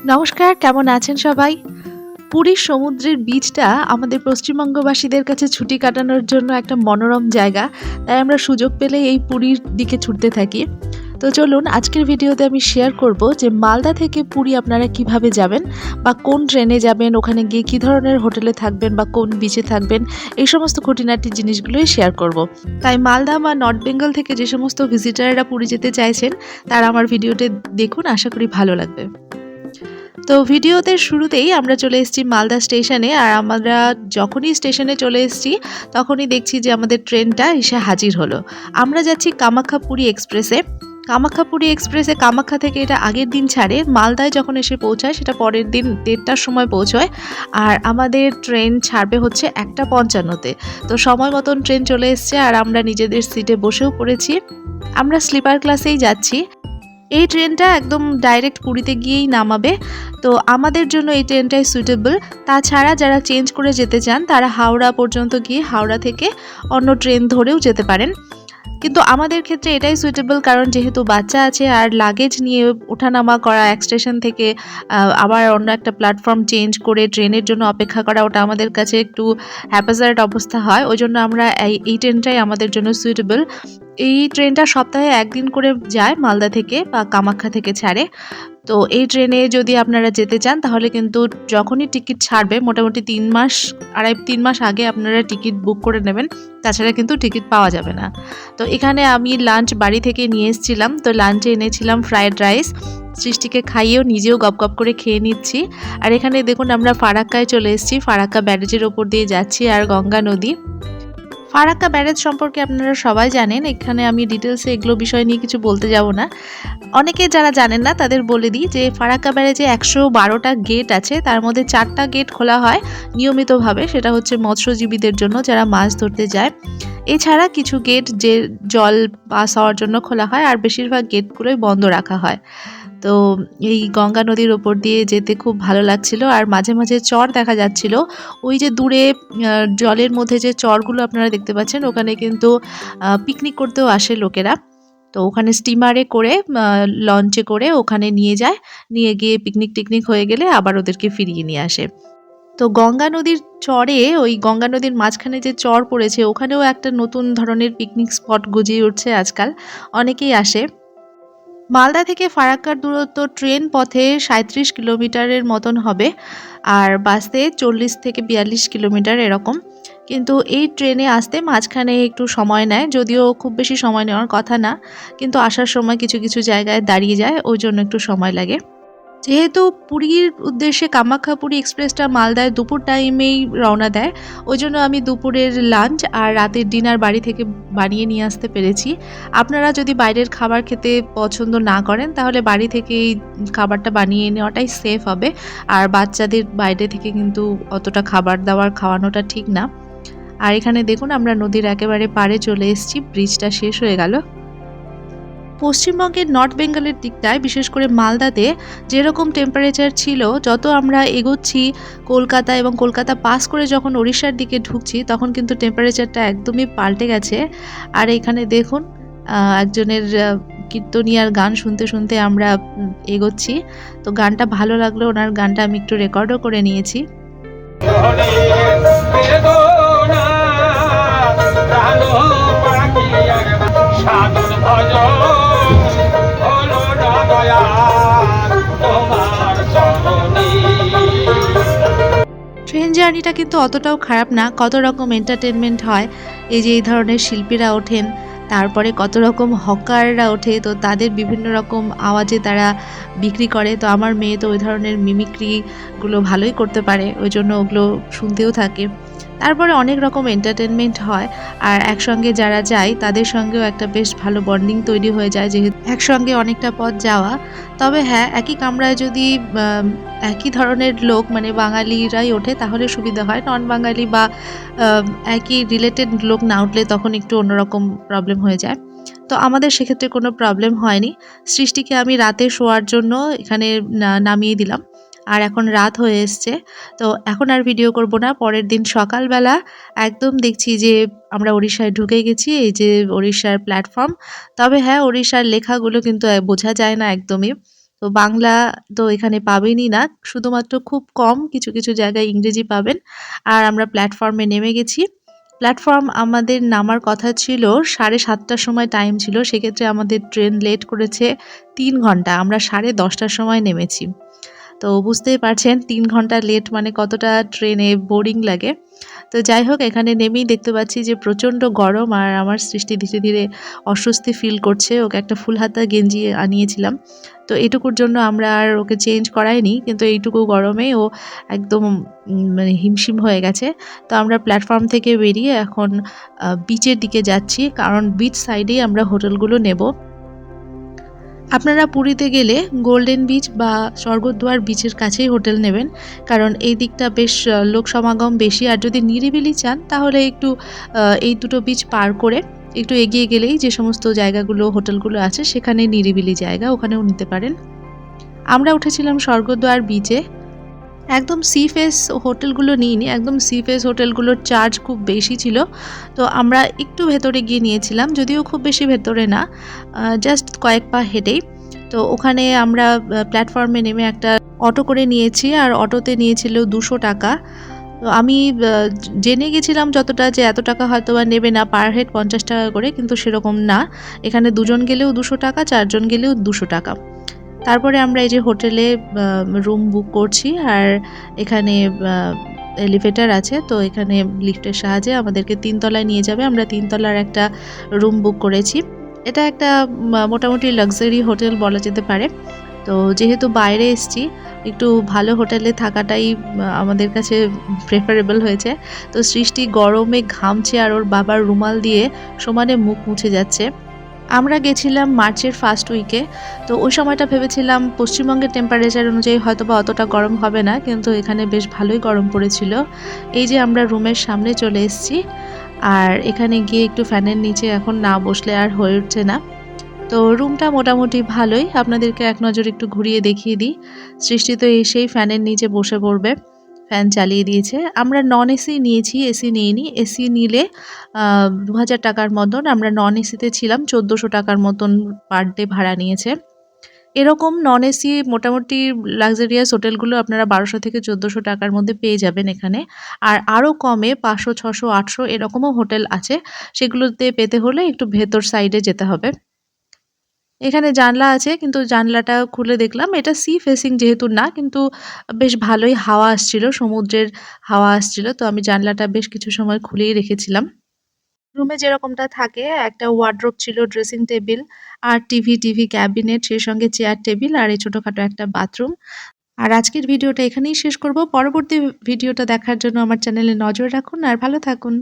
নমস্কার, কেমন আছেন সবাই? পুরীর সমুদ্রের বিচটা আমাদের পশ্চিমবঙ্গবাসীদের কাছে ছুটি কাটানোর জন্য একটা মনোরম জায়গা। তাই আমরা সুযোগ পেলেই এই পুরীর দিকে ছুটতে থাকি। তো চলুন আজকের ভিডিওতে আমি শেয়ার করব যে মালদা থেকে পুরী আপনারা কিভাবে যাবেন বা কোন ট্রেনে যাবেন, ওখানে গিয়ে কী ধরনের হোটেলে থাকবেন বা কোন বিচে থাকবেন, এই সমস্ত খুঁটিনাটি জিনিসগুলোই শেয়ার করব। তাই মালদা বা নর্থ বেঙ্গল থেকে যে সমস্ত ভিজিটাররা পুরী যেতে চাইছেন তারা আমার ভিডিওটি দেখুন, আশা করি ভালো লাগবে। তো ভিডিওতে শুরুতেই আমরা চলে এসেছি মালদা স্টেশনে। আর আমরা যখনই স্টেশনে চলে এসেছি তখনই দেখছি যে আমাদের ট্রেনটা এসে হাজির হলো। আমরা যাচ্ছি কামাখ্যা-পুরী এক্সপ্রেসে। কামাখ্যা-পুরী এক্সপ্রেসে কামাখ্যা থেকে এটা আগের দিন ছাড়ে, মালদায় যখন এসে পৌঁছায় সেটা পরের দিন ১:৩০টার সময় পৌঁছয়। আর আমাদের ট্রেন ছাড়বে হচ্ছে ১:৫৫-তে। তো সময় মতন ট্রেন চলে এসছে আর আমরা নিজেদের সিটে বসেও পড়েছি। আমরা স্লিপার ক্লাসেই যাচ্ছি। এই ট্রেনটা একদম ডাইরেক্ট পুরীতে গিয়েই নামাবে। তো আমাদের জন্য এই ট্রেনটাই সুইটেবল। তাছাড়া যারা চেঞ্জ করে যেতে চান তারা হাওড়া পর্যন্ত গিয়ে হাওড়া থেকে অন্য ট্রেন ধরেও যেতে পারেন। কিন্তু আমাদের ক্ষেত্রে এটাই সুইটেবল, কারণ যেহেতু বাচ্চা আছে আর লাগেজ নিয়ে ওঠানামা করা এক স্টেশন থেকে আবার অন্য একটা প্ল্যাটফর্ম চেঞ্জ করে ট্রেনের জন্য অপেক্ষা করা, ওটা আমাদের কাছে একটু হ্যাপাজার্ড অবস্থা হয়। ওই জন্য আমরা এই ট্রেনটাই আমাদের জন্য সুইটেবল। এই ট্রেনটা সপ্তাহে একদিন করে যায় মালদা থেকে বা কামাখ্যা থেকে ছাড়ে। তো এই ট্রেনে যদি আপনারা যেতে চান তাহলে কিন্তু যখনই টিকিট ছাড়বে মোটামুটি ৩ মাস ৩ মাস আগে আপনারা টিকিট বুক করে নেবেন, তাছাড়া কিন্তু টিকিট পাওয়া যাবে না। তো এখানে আমি লাঞ্চ বাড়ি থেকে নিয়ে এসেছিলাম। তো লাঞ্চে এনেছিলাম ফ্রায়েড রাইস, সৃষ্টিকে খাইয়েও নিজেও গপ গপ করে খেয়ে নিচ্ছি। আর এখানে দেখুন আমরা ফারাক্কায় চলে এসেছি, ফারাক্কা ব্যারেজের ওপর দিয়ে যাচ্ছি আর গঙ্গা নদী। ফারাক্কা ব্যারেজ সম্পর্কে আপনারা সবাই জানেন, এখানে আমি ডিটেলসে এগুলো বিষয় নিয়ে কিছু বলতে যাব না। অনেকে যারা জানেন না তাদের বলে দিই যে ফারাক্কা ব্যারেজে ১১২টা গেট আছে, তার মধ্যে ৪টা গেট খোলা হয় নিয়মিতভাবে, সেটা হচ্ছে মৎস্যজীবীদের জন্য যারা মাছ ধরতে যায়। এছাড়া কিছু গেট যে জল পাস হওয়ার জন্য খোলা হয়, আর বেশিরভাগ গেটগুলোই বন্ধ রাখা হয়। তো এই গঙ্গা নদীর ওপর দিয়ে যেতে খুব ভালো লাগছিল, আর মাঝে মাঝে চর দেখা যাচ্ছিল। ওই যে দূরে জলের মধ্যে যে চরগুলো আপনারা দেখতে পাচ্ছেন, ওখানে কিন্তু পিকনিক করতেও আসে লোকেরা। তো ওখানে স্টিমারে করে লঞ্চে করে ওখানে নিয়ে যায়, নিয়ে গিয়ে পিকনিক টিকনিক হয়ে গেলে আবার ওদেরকে ফিরিয়ে নিয়ে আসে। তো গঙ্গা নদীর চরে, ওই গঙ্গা নদীর মাঝখানে যে চর পড়েছে ওখানেও একটা নতুন ধরনের পিকনিক স্পট গজিয়ে উঠছে আজকাল, অনেকেই আসে। মালদা থেকে ফারাক্কার দূরত্ব ট্রেন পথে ৩৭ কিলোমিটারের মতন হবে, আর বাসে ৪০ থেকে ৪২ কিলোমিটার এরকম। কিন্তু এই ট্রেনে আসতে মাঝখানে একটু সময় নেয়, যদিও খুব বেশি সময় নেওয়ার কথা না, কিন্তু আসার সময় কিছু কিছু জায়গায় দাঁড়িয়ে যায়, ওই জন্য একটু সময় লাগে। যেহেতু পুরীর উদ্দেশ্যে কামাখ্যা-পুরী এক্সপ্রেসটা মালদায় দুপুর টাইমেই রওনা দেয়, ওই জন্য আমি দুপুরের লাঞ্চ আর রাতের ডিনার বাড়ি থেকে বানিয়ে নিয়ে আসতে পেরেছি। আপনারা যদি বাইরের খাবার খেতে পছন্দ না করেন তাহলে বাড়ি থেকেই খাবারটা বানিয়ে নেওয়াটাই সেফ হবে। আর বাচ্চাদের বাইরে থেকে কিন্তু অতটা খাবার-দাবার খাওয়ানোটা ঠিক না। আর এখানে দেখুন আমরা নদীর একেবারে পাড়ে চলে এসেছি, ব্রিজটা শেষ হয়ে গেল। পশ্চিমবঙ্গের নর্থ বেঙ্গলের দিকটায় বিশেষ করে মালদাতে যেরকম টেম্পারেচার ছিল, যত আমরা এগোচ্ছি কলকাতা এবং কলকাতা পাস করে যখন ওড়িশার দিকে ঢুকছি তখন কিন্তু টেম্পারেচারটা একদমই পাল্টে গেছে। আর এখানে দেখুন একজনের কীর্তনিয়ার গান শুনতে শুনতে আমরা এগোচ্ছি। তো গানটা ভালো লাগলো, ওনার গানটা আমি একটু রেকর্ডও করে নিয়েছি। ট্রেন জার্নিটা কিন্তু অতটাও খারাপ না, কত রকম এন্টারটেনমেন্ট হয়। এই যে এই ধরনের শিল্পীরা ওঠেন, তারপরে কত রকম হকাররা ওঠে, তো তাদের বিভিন্ন রকম আওয়াজে তারা বিক্রি করে। তো আমার মেয়ে তো ওই ধরনের মিমিক্রিগুলো ভালোই করতে পারে, ওই জন্য ওগুলো শুনতেও থাকে। তারপরে অনেক রকম এন্টারটেনমেন্ট হয়, আর একসঙ্গে যারা যায় তাদের সঙ্গেও একটা বেশ ভালো বন্ডিং তৈরি হয়ে যায়, যেহেতু একসঙ্গে অনেকটা পথ যাওয়া। তবে হ্যাঁ, একই কামরায় যদি একই ধরনের লোক মানে বাঙালিরাই ওঠে তাহলে সুবিধা হয়, নন বাঙালি বা একই রিলেটেড লোক না উঠলে তখন একটু অন্যরকম প্রবলেম হয়ে যায়। তো আমাদের সেক্ষেত্রে কোনো প্রবলেম হয়নি। সৃষ্টিকে আমি রাতে শোয়ার জন্য এখানে নামিয়ে দিলাম, আর এখন রাত হয়ে এসছে। তো এখন আর ভিডিও করব না, পরের দিন সকালবেলা একদম দেখছি যে আমরা ওড়িশায় ঢুকে গেছি, এই যে ওড়িশার প্ল্যাটফর্ম। তবে হ্যাঁ, ওড়িশার লেখাগুলো কিন্তু বোঝা যায় না একদমই। তো বাংলা তো এখানে পাবেনই না, শুধুমাত্র খুব কম কিছু কিছু জায়গায় ইংরেজি পাবেন। আর আমরা প্ল্যাটফর্মে নেমে গেছি। প্ল্যাটফর্ম আমাদের নামার কথা ছিল 7:30টার সময় টাইম ছিল, সেক্ষেত্রে আমাদের ট্রেন লেট করেছে 3 ঘন্টা। আমরা 10:30টার সময় নেমেছি। তো বুঝতেই পারছেন 3 ঘন্টা লেট মানে কতটা ট্রেনে বোরিং লাগে। তো যাই হোক, এখানে নেমেই দেখতে পাচ্ছি যে প্রচণ্ড গরম, আর আমার সৃষ্টি ধীরে ধীরে অস্বস্তি ফিল করছে। ওকে একটা ফুল হাতা গেঞ্জি আনিয়েছিলাম, তো এটুকুর জন্য আমরা আর ওকে চেঞ্জ করাইনি, কিন্তু এইটুকু গরমে ও একদম মানে হিমশিম হয়ে গেছে। তো আমরা প্ল্যাটফর্ম থেকে বেরিয়ে এখন বিচের দিকে যাচ্ছি, কারণ বিচ সাইডেই আমরা হোটেলগুলো নেব। আপনারা পুরীতে গেলে গোল্ডেন বিচ বা স্বর্গদ্বার বিচের কাছেই হোটেল নেবেন, কারণ এই দিকটা বেশ লোক সমাগম বেশি। আর যদি নিরিবিলি চান তাহলে একটু এই দুটো বিচ পার করে একটু এগিয়ে গেলেই যে সমস্ত জায়গাগুলো হোটেলগুলো আছে সেখানে নিরিবিলি জায়গা, ওখানেও নিতে পারেন। আমরা উঠেছিলাম স্বর্গদ্বার বিচে। একদম সি ফেস হোটেলগুলো নিইনি, একদম সি ফেস হোটেলগুলোর চার্জ খুব বেশি ছিল। তো আমরা একটু ভেতরে গিয়ে নিয়েছিলাম, যদিও খুব বেশি ভেতরে না, জাস্ট কয়েক পা হেঁটেই। তো ওখানে আমরা প্ল্যাটফর্মে নেমে একটা অটো করে নিয়েছি, আর অটোতে নিয়েছিল 200 টাকা। তো আমি জেনে গেছিলাম যতটা, যে এত টাকা হয়তো বা নেবে না, পার হেড 50 টাকা করে, কিন্তু সেরকম না। এখানে 2জন গেলেও 200 টাকা, 4জন গেলেও 200 টাকা। তারপরে আমরা এই যে হোটেলে রুম বুক করছি, আর এখানে এলিভেটর আছে, তো এখানে লিফটের সাহায্যে আমাদেরকে 3 তলায় নিয়ে যাবে। আমরা 3 তলার একটা রুম বুক করেছি। এটা একটা মোটামুটি লাক্সারি হোটেল বলা যেতে পারে। তো যেহেতু বাইরে এসছি, একটু ভালো হোটেলে থাকাটাই আমাদের কাছে প্রেফারেবল হয়েছে। তো সৃষ্টি গরমে ঘামছে, আর ওর বাবার রুমাল দিয়ে সমানে মুখ মুছে যাচ্ছে। আমরা গেছিলাম মার্চের ফার্স্ট উইকে। তো ওই সময়টা ভেবেছিলাম পশ্চিমবঙ্গের টেম্পারেচার অনুযায়ী হয়তোবা অতটা গরম হবে না, কিন্তু এখানে বেশ ভালোই গরম পড়েছিল। এই যে আমরা রুমের সামনে চলে এসেছি, আর এখানে গিয়ে একটু ফ্যানের নিচে এখন না বসলে আর হয়ে উঠছে না। তো রুমটা মোটামুটি ভালোই, আপনাদেরকে এক নজর একটু ঘুরিয়ে দেখিয়ে দিই। সৃষ্টি তো এসেই ফ্যানের নিচে বসে পড়বে, ফ্যান চালিয়ে দিয়েছে। আমরা নন এসি নিয়েছি, এসি নিইনি। এসি নিলে 2000 টাকার মতন, আমরা নন এসিতে ছিলাম, 1400 টাকার মতন পার ডে ভাড়া নিয়েছে। এরকম নন এসি মোটামুটি লাক্সারিয়াস হোটেলগুলো আপনারা 1200 থেকে 1400 টাকার মধ্যে পেয়ে যাবেন এখানে। আর আরও কমে 500, 600, 800 এরকমও হোটেল আছে। সেগুলোতে পেতে হলে একটু ভেতর সাইডে যেতে হবে। এখানে জানলা আছে, কিন্তু জানলাটা খুলে দেখলাম এটা সি ফেসিং যেহেতু না, কিন্তু বেশ ভালোই হাওয়া আসছিল, সমুদ্রের হাওয়া আসছিল। তো আমি জানলাটা বেশ কিছু সময় খুলেই রেখেছিলাম। রুমে যেরকমটা থাকে, একটা ওয়ার্ড্রোব ছিল, ড্রেসিং টেবিল, আর টিভি ক্যাবিনেট, সেই সঙ্গে চেয়ার টেবিল, আর এই ছোটোখাটো একটা বাথরুম। আর আজকের ভিডিওটা এখানেই শেষ করব। পরবর্তী ভিডিওটা দেখার জন্য আমার চ্যানেলে নজর রাখুন, আর ভালো থাকুন।